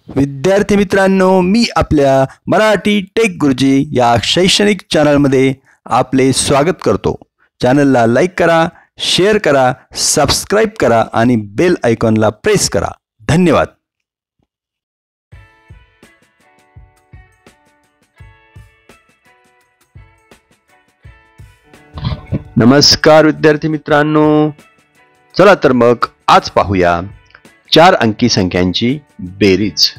विद्यार्थी मित्रांनो, मी आपल्या मराठी टेक गुरुजी या शैक्षणिक चॅनलमध्ये आपले स्वागत करतो। चॅनलला लाईक करा, शेअर करा, सबस्क्राईब करा आणि बेल आयकॉनला प्रेस करा। धन्यवाद। नमस्कार विद्यार्थी मित्रांनो, चला तर मग आज पाहूया 4 अंकी संख्यांची बेरीज।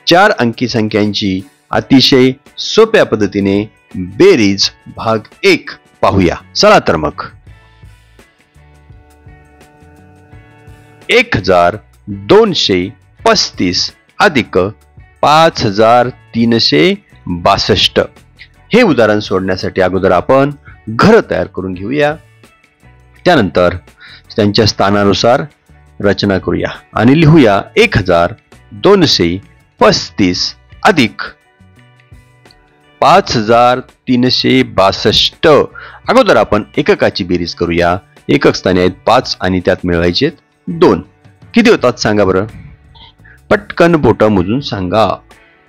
4 अंकी संख्यांची अतिशय सोप्या पद्धतीने बेरीज भाग 1 पाहूया। चला तर मग 1235 अधिक 5362 हे उदाहरण सोडवण्यासाठी अगोदर आपण घर तयार करून घेऊया, त्यानंतर त्यांच्या स्थानानुसार रचना करूया आणि लिहूया 1235 अधिक 5362। अगोदर आपण एककाची बेरीज करूया। एकक स्थानी आहेत 5 आणि त्यात मिळवायचे 2। किती होतात सांगा बरं, पटकन बोट मोजून सांगा।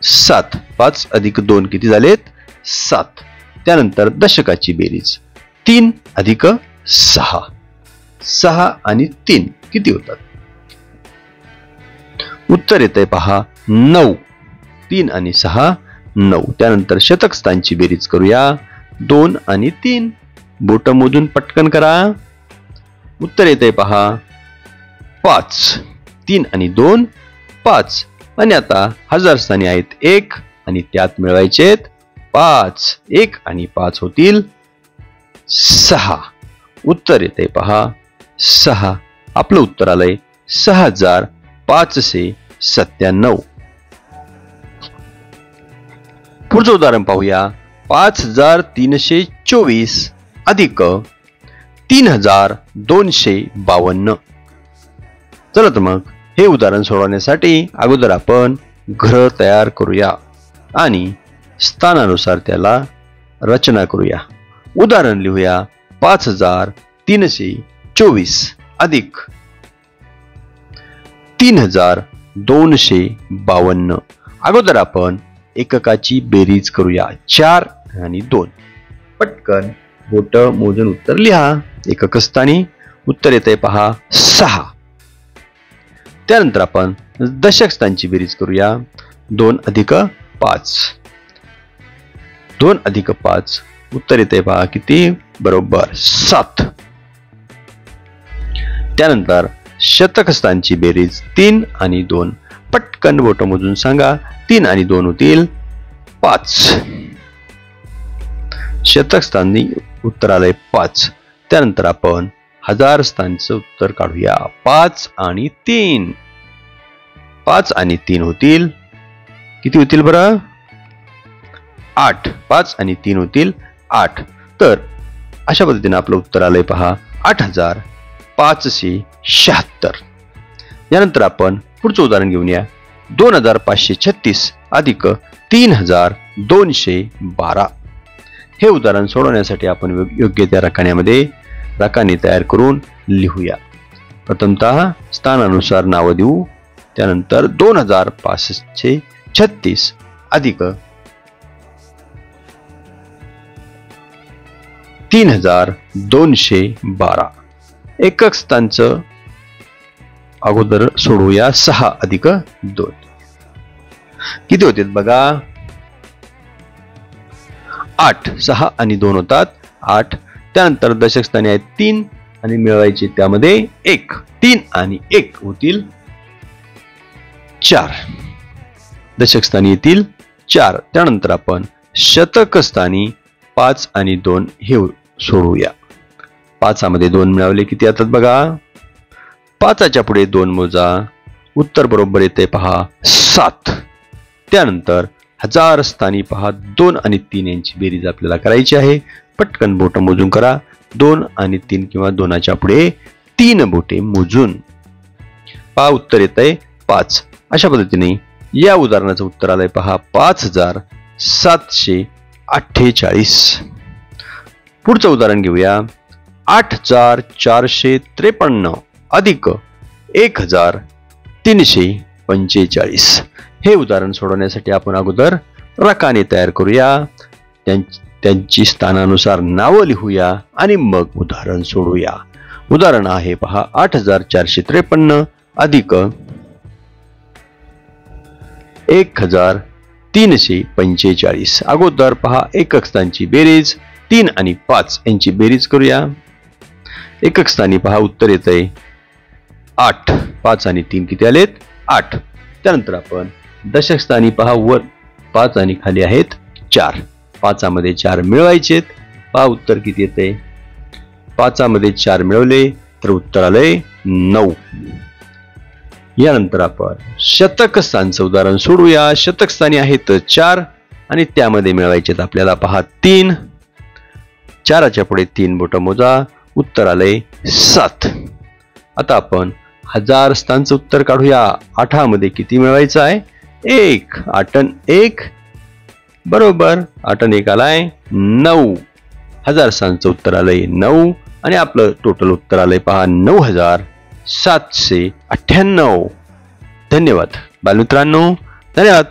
7। 5 अधिक 2 किती झालेत? 7। त्यानंतर दशकाची बेरीज 3 अधिक 6। 6 आणि 3 किती होतात? उत्तर येतंय पहा 9। 3 आणि 6 9। त्यानंतर शतक स्थानची बेरीज करूया। 2 आणि 3 बोट मोजून पटकन करा। उत्तर येतंय पहा 5। 3 आणि 2 5। आणि आता हजार स्थानी आहेत 1 आणि त्यात मिळवायचे 5। 1 आणि 5 होतील 6। उत्तर येतंय पहा 6। आपलं उत्तर आलंय 6597। पुढचं उदाहरण पाहूया। 5324 अधिक 3252। चला तर मग हे उदाहरण सोडवण्यासाठी अगोदर आपण घर तयार करूया आणि स्थानानुसार त्याला रचना करूया। उदाहरण लिहूया 5324 अधिक 3252। अगोदर आपण एककाची बेरीज करूया। 4 आणि 2 पटकन बोट मोजून उत्तर लिहा। एकक स्थानी उत्तर येतंय पहा 6। त्यानंतर आपण दशक स्थानची बेरीज करूया। 2 अधिक 5। 2 अधिक 5 उत्तर येतंय पहा किती? बरोबर 7। त्यानंतर शतक स्थानची बेरीज 3 आणि 2 पटकन बोट मोजून सांगा। 3 आणि 2 होतील 5। शतक स्थानी उत्तर आलंय 5। त्यानंतर आपण हजार स्थानचं उत्तर काढूया। 5 आणि 3 5 आणि 3 होतील किती होतील बरं? 8। 5 आणि 3 होतील 8। तर अशा पद्धतीने आपलं उत्तर आलंय पहा 8576। यानंतर आपण पुढचं उदाहरण घेऊन या। 2536 अधिक 3212 हे उदाहरण सोडवण्यासाठी आपण योग्य त्या रकाने तयार करून लिहूया। प्रथमतः स्थानानुसार नाव देऊ, त्यानंतर 2536 अधिक 3212। एकक स्थानचं अगोदर सोडवूया। 6 अधिक 2 किती होते बघा? 8। 6 आणि 2 होतात 8। त्यानंतर दशक स्थानी आहेत 3 आणि मिळवायचे त्यामध्ये 1। 3 आणि 1 होतील 4। दशक स्थानी येतील 4। त्यानंतर आपण शतक स्थानी 5 आणि 2 हे सोडवूया। 5 मध्ये 2 मिळवले किती येतात बघा? 5च्या पुढे 2 मोजा। उत्तर बरोबर येते पहा 7। त्यानंतर हजार स्थानी पहा 2 आणि 3 यांची बेरीज आपल्याला करायची आहे। पटकन बोट मोजून करा। 2 आणि 3 किंवा 2च्या पुढे 3 बोटे मोजून पहा उत्तर येतंय 5। अशा पद्धतीने या उदाहरणाचं उत्तर आलंय पहा 5748। पुढचं उदाहरण घेऊया। 8453 अधिक 1350 45. हे उदाहरण सोडवण्यासाठी आपण अगोदर रकाने तयार करूया, त्यांची स्थानानुसार नावं लिहूया आणि मग उदाहरण सोडूया. उदाहरण आहे पहा 8453 अधिक 1345. अगोदर पहा एकक स्थानची बेरीज 3 आणि 5 यांची बेरीज करूया. एकक स्थानी पहा उत्तर येतंय 8. 5 आणि 3 किती आलेत? 8. त्यानंतर आपण दशक स्थानी पहा वर 5 आणि खाली आहेत 4. 5 मध्ये 4 मिळवायचेत. पहा उत्तर किती येते? 5 मध्ये 4 मिळवले तर उत्तर आलंय 9. यानंतर आपण शतक स्थानचं उदाहरण सोडूया. शतक स्थानी आहेत 4 आणि त्यामध्ये मिळवायचेत आपल्याला पहा 3. 4च्या पुढे 3 बोटं मोजा, उत्तर आलंय 7. आता आपण हजार स्थानचं उत्तर काढूया. 8 मध्ये किती मिळवायचं आहे? 1. 8 आणि 1 बरोबर. 8 आणि 1 आलाय 9. हजार स्थानचं उत्तर आलंय 9 आणि आपलं टोटल उत्तर आलंय पहा 9798. धन्यवाद बालमित्रांनो, धन्यवाद.